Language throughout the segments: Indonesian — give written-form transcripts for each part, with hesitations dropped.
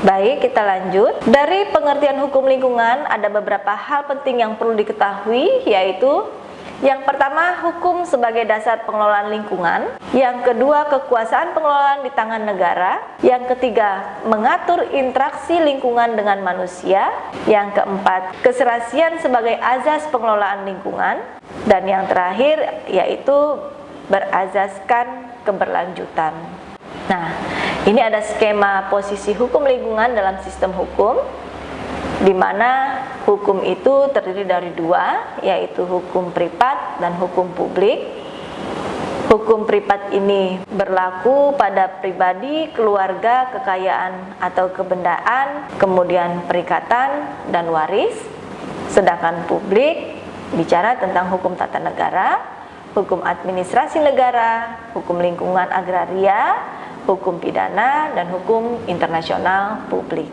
Baik, kita lanjut. Dari pengertian hukum lingkungan ada beberapa hal penting yang perlu diketahui, yaitu yang pertama, hukum sebagai dasar pengelolaan lingkungan. Yang kedua, kekuasaan pengelolaan di tangan negara. Yang ketiga, mengatur interaksi lingkungan dengan manusia. Yang keempat, keserasian sebagai azas pengelolaan lingkungan. Dan yang terakhir, yaitu berazaskan keberlanjutan. Nah, ini ada skema posisi hukum lingkungan dalam sistem hukum, di mana hukum itu terdiri dari dua, yaitu hukum privat dan hukum publik. Hukum privat ini berlaku pada pribadi, keluarga, kekayaan atau kebendaan, kemudian perikatan dan waris. Sedangkan publik bicara tentang hukum tata negara, hukum administrasi negara, hukum lingkungan agraria, hukum pidana, dan hukum internasional publik.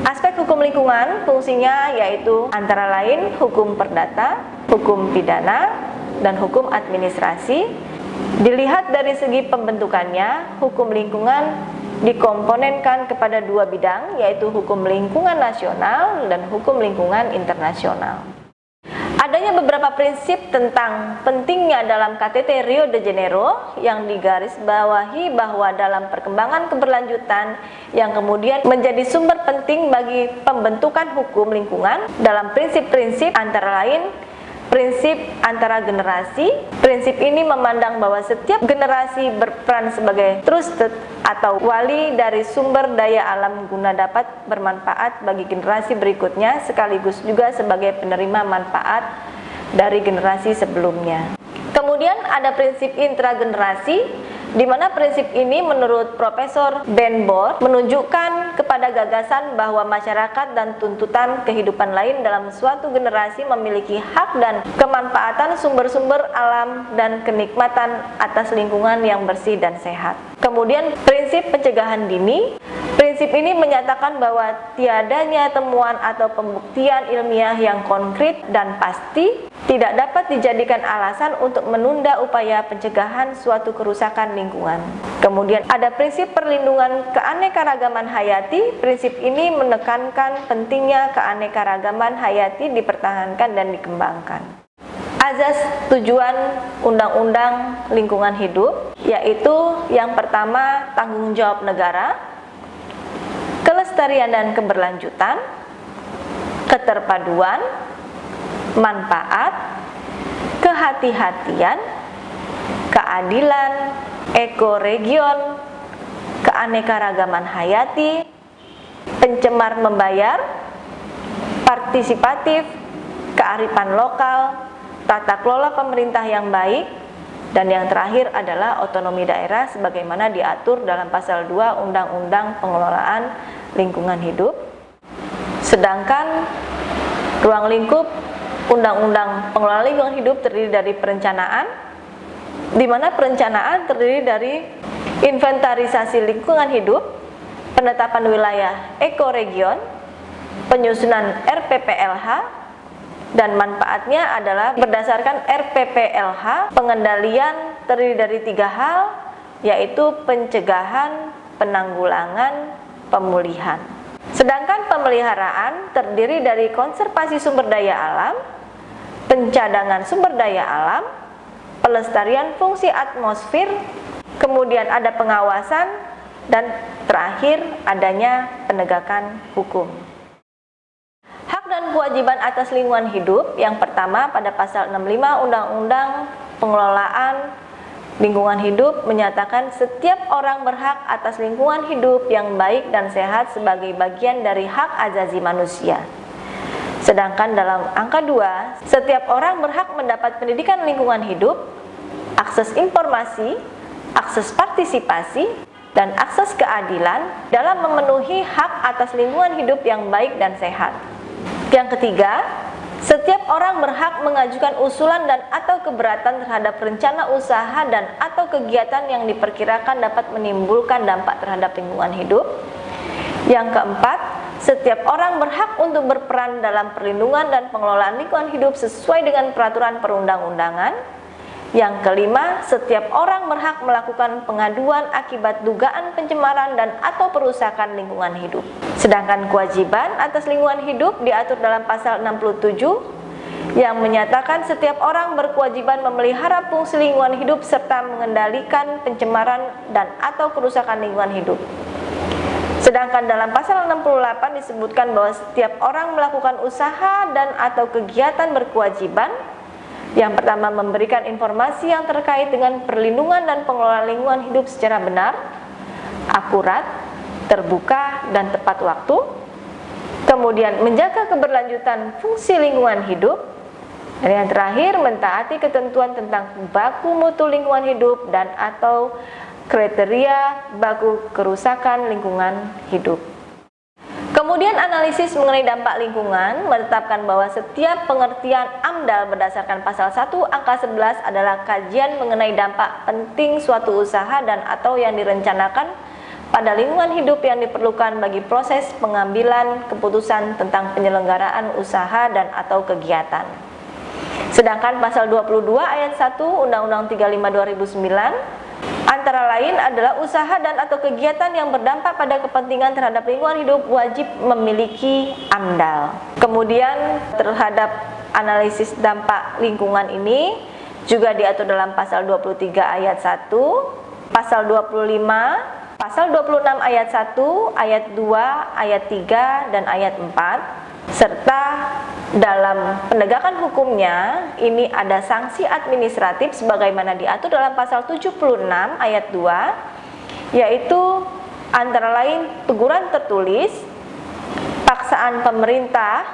Aspek hukum lingkungan fungsinya yaitu antara lain hukum perdata, hukum pidana, dan hukum administrasi. Dilihat dari segi pembentukannya, hukum lingkungan dikomponenkan kepada dua bidang, yaitu hukum lingkungan nasional dan hukum lingkungan internasional. Adanya beberapa prinsip tentang pentingnya dalam KTT Rio de Janeiro yang digarisbawahi bahwa dalam perkembangan keberlanjutan yang kemudian menjadi sumber penting bagi pembentukan hukum lingkungan dalam prinsip-prinsip antara lain prinsip antara generasi. Prinsip ini memandang bahwa setiap generasi berperan sebagai trusted atau wali dari sumber daya alam guna dapat bermanfaat bagi generasi berikutnya, sekaligus juga sebagai penerima manfaat dari generasi sebelumnya. Kemudian ada prinsip intragenerasi, di mana prinsip ini menurut Profesor Ben Bord menunjukkan kepada gagasan bahwa masyarakat dan tuntutan kehidupan lain dalam suatu generasi memiliki hak dan kemanfaatan sumber-sumber alam dan kenikmatan atas lingkungan yang bersih dan sehat. Kemudian prinsip pencegahan dini. Prinsip ini menyatakan bahwa tiadanya temuan atau pembuktian ilmiah yang konkret dan pasti tidak dapat dijadikan alasan untuk menunda upaya pencegahan suatu kerusakan lingkungan. Kemudian ada prinsip perlindungan keanekaragaman hayati. Prinsip ini menekankan pentingnya keanekaragaman hayati dipertahankan dan dikembangkan. Azas tujuan Undang-Undang Lingkungan Hidup, yaitu yang pertama tanggung jawab negara, kelestarian dan keberlanjutan, keterpaduan, manfaat, kehati-hatian, keadilan, ekoregion, keanekaragaman hayati, pencemar membayar, partisipatif, kearifan lokal, tata kelola pemerintah yang baik, dan yang terakhir adalah otonomi daerah sebagaimana diatur dalam pasal 2 Undang-Undang Pengelolaan Lingkungan Hidup. Sedangkan ruang lingkup Undang-Undang Pengelolaan Lingkungan Hidup terdiri dari perencanaan, di mana perencanaan terdiri dari inventarisasi lingkungan hidup, penetapan wilayah ekoregion, penyusunan RPPLH, dan manfaatnya adalah berdasarkan RPPLH, pengendalian terdiri dari 3 hal, yaitu pencegahan, penanggulangan, pemulihan. Sedangkan pemeliharaan terdiri dari konservasi sumber daya alam, pencadangan sumber daya alam, pelestarian fungsi atmosfer, kemudian ada pengawasan, dan terakhir adanya penegakan hukum. Hak dan kewajiban atas lingkungan hidup yang pertama pada pasal 65 Undang-Undang Pengelolaan Lingkungan Hidup menyatakan setiap orang berhak atas lingkungan hidup yang baik dan sehat sebagai bagian dari hak azazi manusia. Sedangkan dalam angka 2, setiap orang berhak mendapat pendidikan lingkungan hidup, akses informasi, akses partisipasi, dan akses keadilan dalam memenuhi hak atas lingkungan hidup yang baik dan sehat. Yang ketiga, setiap orang berhak mengajukan usulan dan atau keberatan terhadap rencana usaha dan atau kegiatan yang diperkirakan dapat menimbulkan dampak terhadap lingkungan hidup. Yang keempat, setiap orang berhak untuk berperan dalam perlindungan dan pengelolaan lingkungan hidup sesuai dengan peraturan perundang-undangan. Yang kelima, setiap orang berhak melakukan pengaduan akibat dugaan pencemaran dan atau perusakan lingkungan hidup. Sedangkan kewajiban atas lingkungan hidup diatur dalam pasal 67 yang menyatakan setiap orang berkewajiban memelihara fungsi lingkungan hidup serta mengendalikan pencemaran dan atau kerusakan lingkungan hidup. Sedangkan dalam pasal 68 disebutkan bahwa setiap orang melakukan usaha dan atau kegiatan berkewajiban. Yang pertama, memberikan informasi yang terkait dengan perlindungan dan pengelolaan lingkungan hidup secara benar, akurat, terbuka, dan tepat waktu. Kemudian, menjaga keberlanjutan fungsi lingkungan hidup. Dan yang terakhir, mentaati ketentuan tentang baku mutu lingkungan hidup dan atau kriteria baku kerusakan lingkungan hidup. Kemudian analisis mengenai dampak lingkungan menetapkan bahwa setiap pengertian AMDAL berdasarkan pasal 1 angka 11 adalah kajian mengenai dampak penting suatu usaha dan atau yang direncanakan pada lingkungan hidup yang diperlukan bagi proses pengambilan keputusan tentang penyelenggaraan usaha dan atau kegiatan. Sedangkan pasal 22 ayat 1 Undang-Undang 35 2009 antara lain adalah usaha dan atau kegiatan yang berdampak pada kepentingan terhadap lingkungan hidup wajib memiliki AMDAL. Kemudian terhadap analisis dampak lingkungan ini juga diatur dalam pasal 23 ayat 1, pasal 25, pasal 26 ayat 1, ayat 2, ayat 3, dan ayat 4. Serta dalam penegakan hukumnya ini ada sanksi administratif sebagaimana diatur dalam pasal 76 ayat 2, yaitu antara lain teguran tertulis, paksaan pemerintah,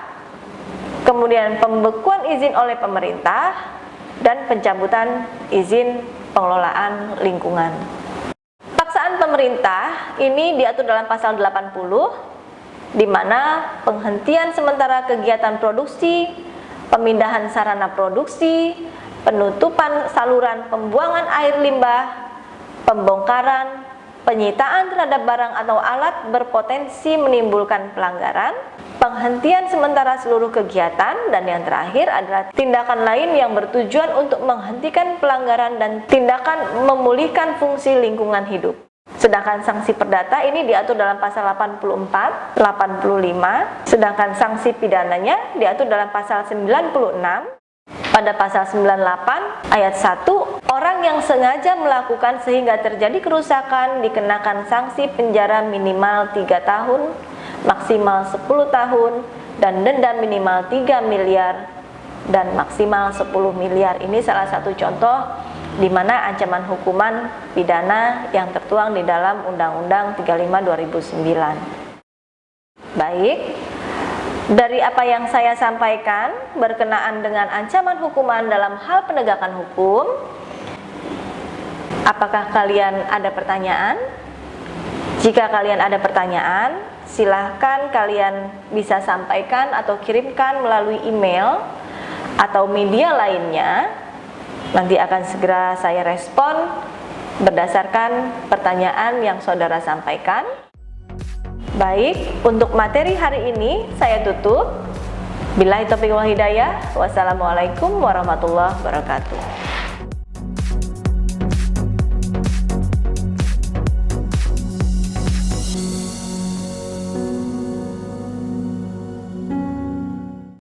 kemudian pembekuan izin oleh pemerintah, dan pencabutan izin pengelolaan lingkungan. Paksaan pemerintah ini diatur dalam pasal 80, di mana penghentian sementara kegiatan produksi, pemindahan sarana produksi, penutupan saluran pembuangan air limbah, pembongkaran, penyitaan terhadap barang atau alat berpotensi menimbulkan pelanggaran, penghentian sementara seluruh kegiatan, dan yang terakhir adalah tindakan lain yang bertujuan untuk menghentikan pelanggaran dan tindakan memulihkan fungsi lingkungan hidup. Sedangkan sanksi perdata ini diatur dalam pasal 84, 85, sedangkan sanksi pidananya diatur dalam pasal 96. Pada pasal 98 ayat 1, orang yang sengaja melakukan sehingga terjadi kerusakan dikenakan sanksi penjara minimal 3 tahun, maksimal 10 tahun, dan denda minimal 3 miliar dan maksimal 10 miliar. Ini salah satu contoh di mana ancaman hukuman pidana yang tertuang di dalam Undang-Undang 35 2009. Baik, dari apa yang saya sampaikan berkenaan dengan ancaman hukuman dalam hal penegakan hukum, apakah kalian ada pertanyaan? Jika kalian ada pertanyaan, silahkan kalian bisa sampaikan atau kirimkan melalui email atau media lainnya. Nanti akan segera saya respon berdasarkan pertanyaan yang saudara sampaikan. Baik, untuk materi hari ini saya tutup. Billahi taufiq wal hidayah. Wassalamualaikum warahmatullahi wabarakatuh.